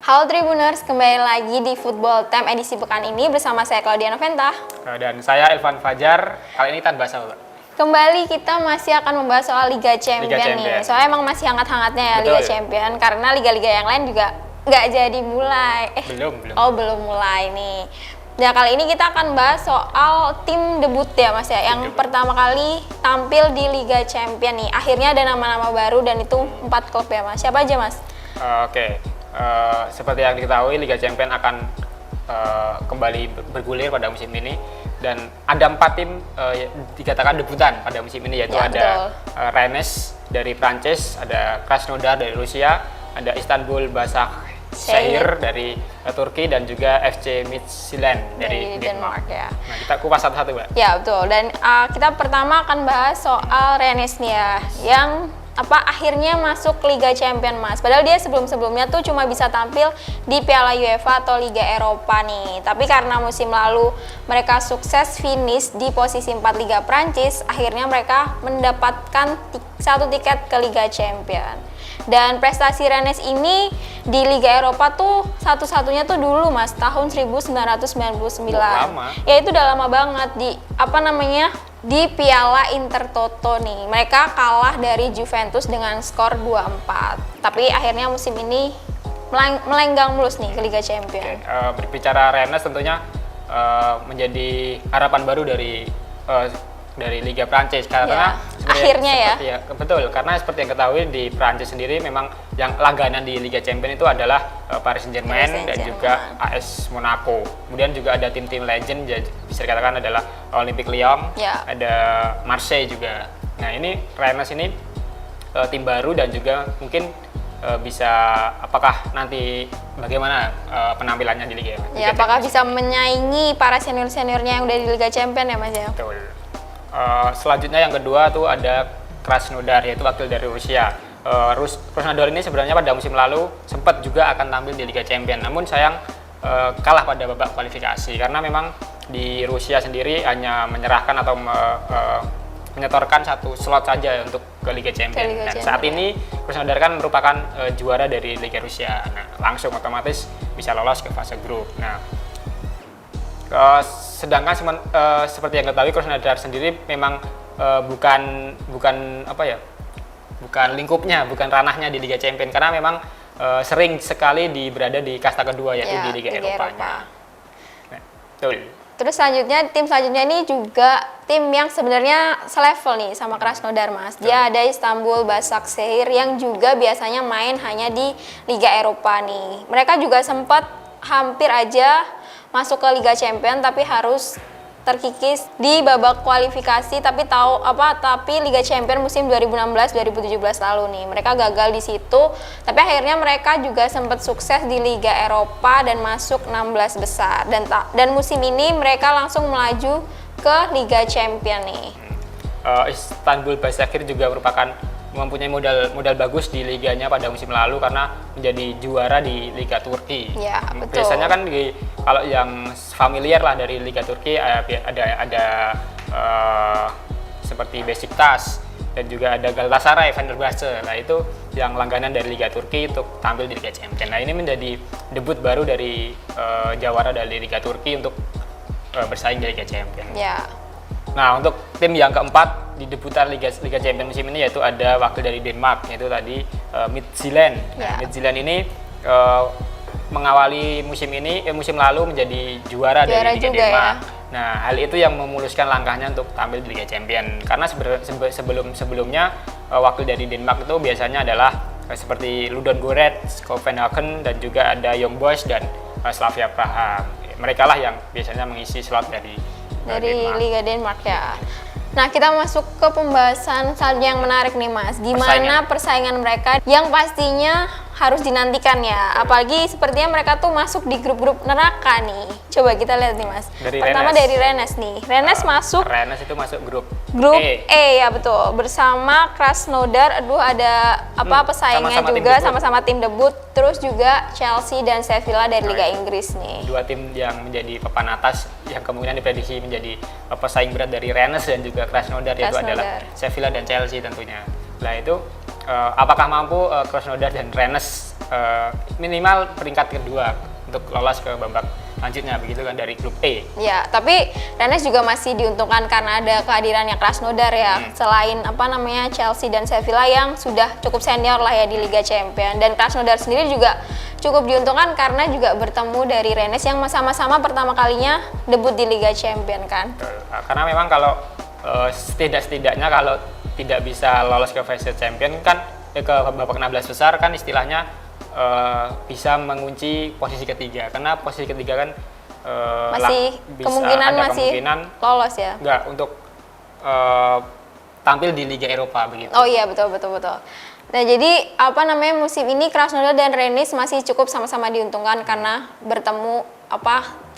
Halo Tribuners, kembali lagi di Football Time edisi pekan ini bersama saya Claudia Noventa. Dan saya Elvan Fajar. Kali ini kita bahas apa, Pak? Kembali kita masih akan membahas soal Liga Champion nih. Soalnya emang masih hangat-hangatnya ya. Betul. Liga Champion, karena liga-liga yang lain juga nggak jadi mulai. Belum. Oh, belum mulai nih. Nah, kali ini kita akan bahas soal tim debut ya Mas ya, yang pertama kali tampil di Liga Champion nih. Akhirnya ada nama-nama baru dan itu 4 klub ya Mas. Siapa aja Mas? Oke. Seperti yang diketahui, Liga Champion akan kembali bergulir pada musim ini, dan ada 4 tim dikatakan debutan pada musim ini, yaitu ya, ada Rennes dari Prancis, ada Krasnodar dari Rusia, ada Istanbul Başakşehir dari Turki, dan juga FC Midtjylland dari Denmark ya. Nah, kita kupas satu-satu, Mbak. Ya, betul. Dan kita pertama akan bahas soal Rennes nih ya, yang akhirnya masuk Liga Champion Mas. Padahal dia sebelum-sebelumnya tuh cuma bisa tampil di Piala UEFA atau Liga Eropa nih. Tapi karena musim lalu mereka sukses finish di posisi 4 Liga Prancis, akhirnya mereka mendapatkan satu tiket ke Liga Champion. Dan prestasi Rennes ini di Liga Eropa tuh satu-satunya tuh dulu Mas, tahun 1999. Lama. Ya itu udah lama banget di Piala Intertoto nih. Mereka kalah dari Juventus dengan skor 2-4. Tapi akhirnya musim ini melenggang mulus nih ke Liga Champion. Berbicara Rennes tentunya menjadi harapan baru dari Liga Prancis, karena akhirnya betul, karena seperti yang ketahui di Prancis sendiri memang yang langganan di Liga Champions itu adalah Paris Saint-Germain dan juga AS Monaco. Kemudian juga ada tim-tim legend, bisa dikatakan adalah Olympique Lyon, ada Marseille juga. Nah, ini Rennes ini tim baru dan juga mungkin bisa, apakah nanti bagaimana penampilannya di Liga Ya, apakah bisa menyaingi para senior-seniornya yang udah di Liga Champions ya Mas ya? Betul. Selanjutnya yang kedua tuh ada Krasnodar, yaitu wakil dari Rusia. Krasnodar ini sebenarnya pada musim lalu sempat juga akan tampil di Liga Champions, namun sayang kalah pada babak kualifikasi, karena memang di Rusia sendiri hanya menyerahkan atau menyetorkan satu slot saja untuk ke Liga Champions. Dan saat ini Krasnodar kan merupakan juara dari Liga Rusia, nah, langsung otomatis bisa lolos ke fase grup. Nah, sedangkan seperti yang ketahui, Krasnodar sendiri memang bukan lingkupnya, bukan ranahnya di Liga Champions, karena memang sering sekali berada di kasta kedua, yaitu di Liga Eropa. Nah, betul. Terus tim selanjutnya ini juga tim yang sebenarnya selevel nih sama Krasnodar Mas. Dia ada Istanbul Başakşehir yang juga biasanya main hanya di Liga Eropa nih. Mereka juga sempat hampir aja masuk ke Liga Champions, tapi harus terkikis di babak kualifikasi, tapi Liga Champions musim 2016-2017 lalu nih. Mereka gagal di situ, tapi akhirnya mereka juga sempat sukses di Liga Eropa dan masuk 16 besar. Dan musim ini mereka langsung melaju ke Liga Champions nih. Istanbul Başakşehir juga mempunyai modal bagus di liganya pada musim lalu, karena menjadi juara di Liga Turki. Ya, betul. Biasanya kan kalau yang familiar lah dari Liga Turki ada seperti Beşiktaş dan juga ada Galatasaray, Fenerbahce. Nah, itu yang langganan dari Liga Turki untuk tampil di Liga Champions. Nah, ini menjadi debut baru dari jawara dari Liga Turki untuk bersaing di Liga Champions. Ya. Nah, untuk tim yang keempat di debutan Liga Champions musim ini, yaitu ada wakil dari Denmark, yaitu tadi Midtjylland. Nah, Midtjylland ini mengawali musim lalu menjadi juara dari Liga Denmark. Ya? Nah, hal itu yang memuluskan langkahnya untuk tampil di Liga Champions. Karena sebelumnya wakil dari Denmark itu biasanya adalah seperti Ludogorets, Copenhagen, dan juga ada Young Boys dan Slavia Praha. Mereka lah yang biasanya mengisi slot dari Denmark. Liga Denmark ya. Nah, kita masuk ke pembahasan selanjutnya yang menarik nih Mas. Gimana persaingan mereka yang pastinya harus dinantikan ya. Apalagi sepertinya mereka tuh masuk di grup-grup neraka nih. Coba kita lihat nih Mas. Pertama dari Rennes nih. Rennes itu masuk grup E ya, betul. Bersama Krasnodar. Aduh, ada pesaingnya juga, sama-sama tim debut. Terus juga Chelsea dan Sevilla dari Liga Inggris nih. Dua tim yang menjadi papan atas yang kemungkinan diprediksi menjadi pesaing berat dari Rennes dan juga Krasnodar, yaitu adalah Sevilla dan Chelsea tentunya. Nah, itu apakah mampu Krasnodar dan Rennes minimal peringkat kedua untuk lolos ke babak selanjutnya begitu kan dari grup E. Ya, tapi Rennes juga masih diuntungkan karena ada kehadirannya Krasnodar ya. Selain Chelsea dan Sevilla yang sudah cukup senior lah ya di Liga Champions, dan Krasnodar sendiri juga cukup diuntungkan karena juga bertemu dari Rennes yang sama-sama pertama kalinya debut di Liga Champions kan. Karena memang kalau setidaknya kalau tidak bisa lolos ke fase champion kan ke babak 16 besar kan istilahnya bisa mengunci posisi ketiga, karena posisi ketiga kan masih kemungkinan lolos ya. Enggak, untuk tampil di Liga Eropa begitu. Oh iya, betul. Nah, jadi musim ini Krasnodar dan Rennes masih cukup sama-sama diuntungkan karena bertemu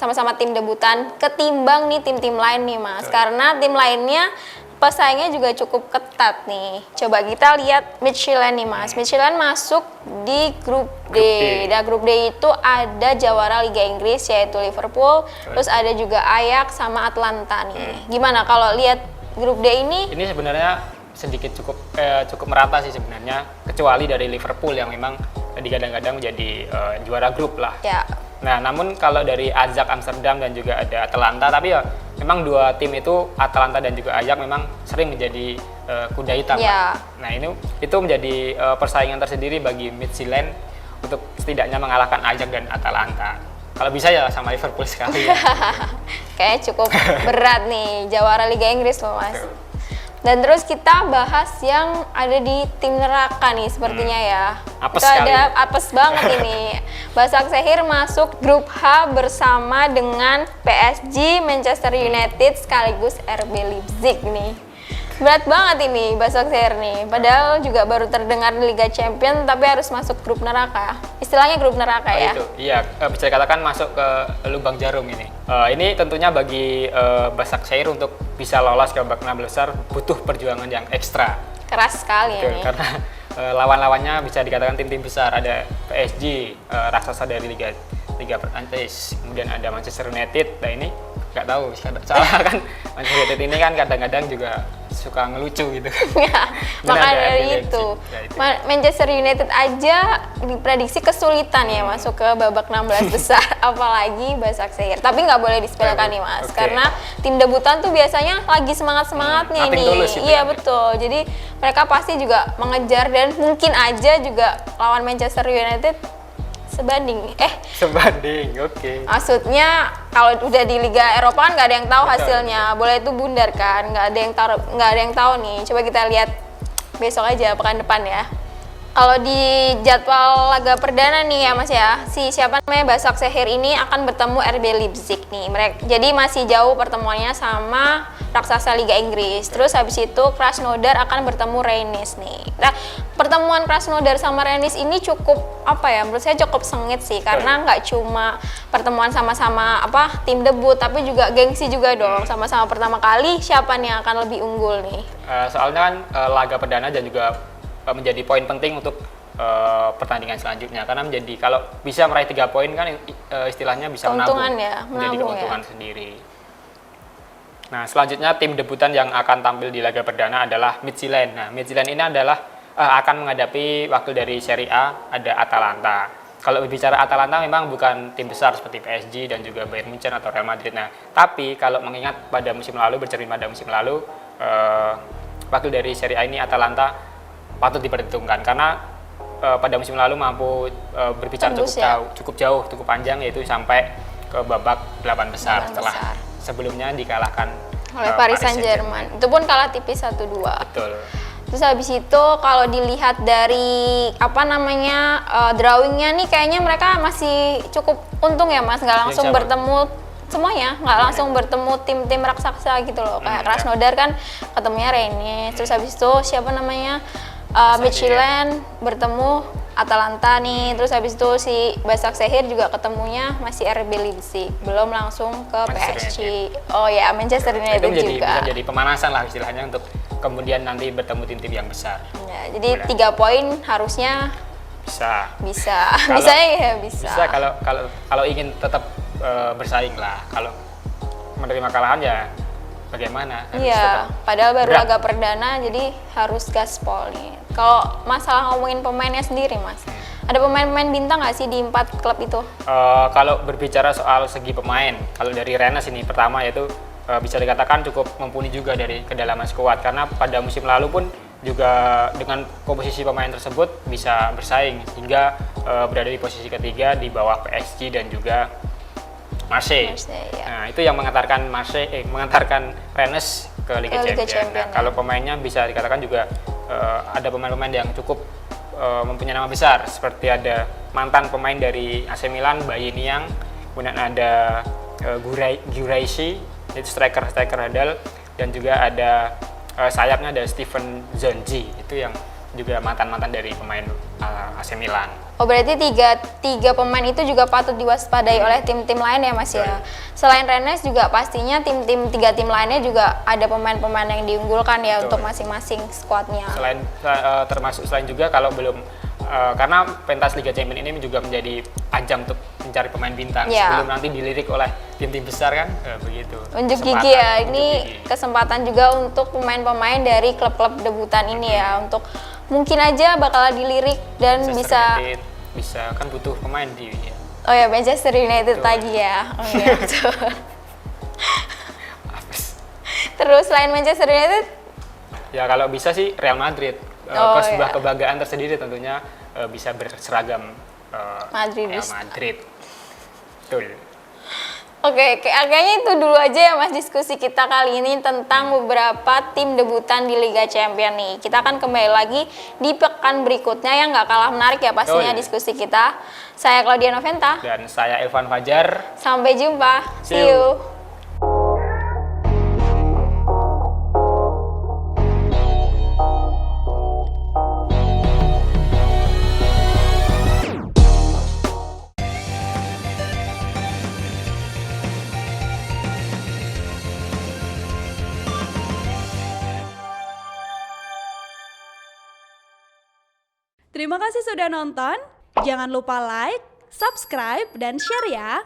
sama-sama tim debutan ketimbang nih tim-tim lain nih Mas. Karena tim lainnya pesaingnya juga cukup ketat nih. Coba kita lihat Midtjylland nih Mas. Midtjylland masuk di grup D. Dan grup D itu ada jawara Liga Inggris yaitu Liverpool, terus ada juga Ajax sama Atlanta nih. Gimana kalau lihat grup D ini? Ini sebenarnya sedikit cukup merata sih sebenarnya, kecuali dari Liverpool yang memang digadang-gadang menjadi juara grup lah. Ya. Nah, namun kalau dari Ajax Amsterdam dan juga ada Atalanta, tapi ya memang dua tim itu, Atalanta dan juga Ajax, memang sering menjadi kuda hitam. Ya. Nah, itu menjadi persaingan tersendiri bagi Midtjylland untuk setidaknya mengalahkan Ajax dan Atalanta. Kalau bisa ya sama Liverpool sekali. Ya. Kayaknya cukup berat nih, jawara Liga Inggris loh Mas. Dan terus kita bahas yang ada di tim neraka nih sepertinya ya. Apes itu sekali. ada apes banget ini. Başakşehir masuk grup H bersama dengan PSG, Manchester United sekaligus RB Leipzig nih. Berat banget ini Başakşehir nih. Padahal juga baru terdengar di Liga Champions tapi harus masuk grup neraka. Istilahnya grup neraka ya. Itu. Iya, bisa dikatakan masuk ke lubang jarum ini. Ini tentunya bagi Başakşehir untuk bisa lolos ke babak 16 besar butuh perjuangan yang ekstra. Keras sekali ini. Karena lawan-lawannya bisa dikatakan tim-tim besar, ada PSG, raksasa dari Liga Prancis, kemudian ada Manchester United. Nah ini nggak tahu, soalnya kan Manchester United ini kan kadang-kadang juga suka ngelucu gitu. Maka dari itu Manchester United aja diprediksi kesulitan ya masuk ke babak 16 besar, apalagi Başakşehir. Tapi nggak boleh disepelekan nih Mas, karena tim debutan tuh biasanya lagi semangat-semangatnya nih. Iya betul. Jadi mereka pasti juga mengejar dan mungkin aja juga lawan Manchester United sebanding. Oke. Maksudnya kalau udah di Liga Eropa kan nggak ada yang tahu hasilnya. Boleh itu bundar kan, nggak ada yang tahu nih. Coba kita lihat besok aja, pekan depan ya. Kalau di jadwal laga perdana nih ya Mas ya, siapa namanya Başakşehir ini akan bertemu RB Leipzig nih. Jadi masih jauh pertemuannya sama raksasa Liga Inggris. Terus habis itu Krasnodar akan bertemu Rennes nih. Nah, pertemuan Krasnodar sama Rennes ini cukup menurut saya cukup sengit sih, karena nggak cuma pertemuan sama-sama tim debut, tapi juga gengsi juga dong. Sama-sama pertama kali, siapa nih yang akan lebih unggul nih? Soalnya kan laga perdana dan juga menjadi poin penting untuk pertandingan selanjutnya, karena kalau bisa meraih 3 poin kan istilahnya bisa menabung menjadi keuntungan sendiri. Nah, selanjutnya tim debutan yang akan tampil di laga perdana adalah Midtjylland. Nah, Midtjylland ini adalah akan menghadapi wakil dari Serie A, ada Atalanta. Kalau berbicara Atalanta memang bukan tim besar seperti PSG dan juga Bayern Munchen atau Real Madrid. Nah, tapi kalau mengingat pada musim lalu, bercermin pada musim lalu, wakil dari Serie A ini Atalanta patut diperhitungkan karena pada musim lalu mampu berbicara cukup jauh, cukup panjang, yaitu sampai ke babak 8 besar setelah sebelumnya dikalahkan oleh Paris Saint-Germain. Itu pun kalah tipis 1-2. Betul. Terus habis itu kalau dilihat dari drawingnya nih, kayaknya mereka masih cukup untung ya Mas, nggak langsung bertemu semuanya, nggak langsung bertemu tim-tim raksasa gitu loh. Kayak Krasnodar kan ketemunya Rennes, terus habis itu Midtjylland bertemu Atalanta nih, terus habis itu si Başakşehir juga ketemunya masih RB Leipzig, belum langsung ke PSG. Oh ya, Manchester United itu juga. Bisa jadi pemanasan lah istilahnya untuk kemudian nanti bertemu tim-tim yang besar. Ya, jadi 3 poin harusnya bisa. Bisa kalau ingin tetap bersaing lah. Kalau menerima kalahan ya bagaimana? Iya, padahal baru laga perdana, jadi harus gaspol nih. Kalau masalah ngomongin pemainnya sendiri, Mas, ada pemain-pemain bintang nggak sih di 4 klub itu? Kalau berbicara soal segi pemain, kalau dari Rennes ini pertama yaitu bisa dikatakan cukup mumpuni juga dari kedalaman skuad, karena pada musim lalu pun juga dengan komposisi pemain tersebut bisa bersaing hingga berada di posisi ketiga di bawah PSG dan juga Marseille. Ya. Nah, itu yang mengantarkan Rennes ke Liga Champions. Nah, kalau pemainnya bisa dikatakan juga ada pemain-pemain yang cukup mempunyai nama besar, seperti ada mantan pemain dari AC Milan, Bayi Niang, kemudian ada Guirassy, itu striker handal, dan juga ada sayapnya ada Steven Zonzi, itu yang juga mantan dari pemain AC Milan. Oh, berarti tiga pemain itu juga patut diwaspadai oleh tim-tim lain ya, Mas ya. Selain Rennes juga pastinya tiga tim lainnya juga ada pemain-pemain yang diunggulkan ya. Betul. Untuk masing-masing skuadnya. Selain juga kalau belum karena pentas Liga Champions ini juga menjadi ajang untuk mencari pemain bintang sebelum nanti dilirik oleh tim-tim besar kan, begitu. Unjuk gigi ya, ini kesempatan juga untuk pemain-pemain dari klub-klub debutan ini ya, untuk mungkin aja bakal dilirik dan Manchester bisa kan butuh pemain di Oh ya, Manchester United lagi ya. Oh ya, betul. Terus selain Manchester United? Ya kalau bisa sih Real Madrid. Sebuah kebanggaan tersendiri tentunya bisa berseragam Real Madrid. Betul. Oke, kayaknya itu dulu aja ya, Mas, diskusi kita kali ini tentang beberapa tim debutan di Liga Champions nih. Kita akan kembali lagi di pekan berikutnya yang nggak kalah menarik ya pastinya diskusi kita. Saya Claudia Noventa. Dan saya Irfan Fajar. Sampai jumpa. See you. Terima kasih sudah nonton. Jangan lupa like, subscribe, dan share ya.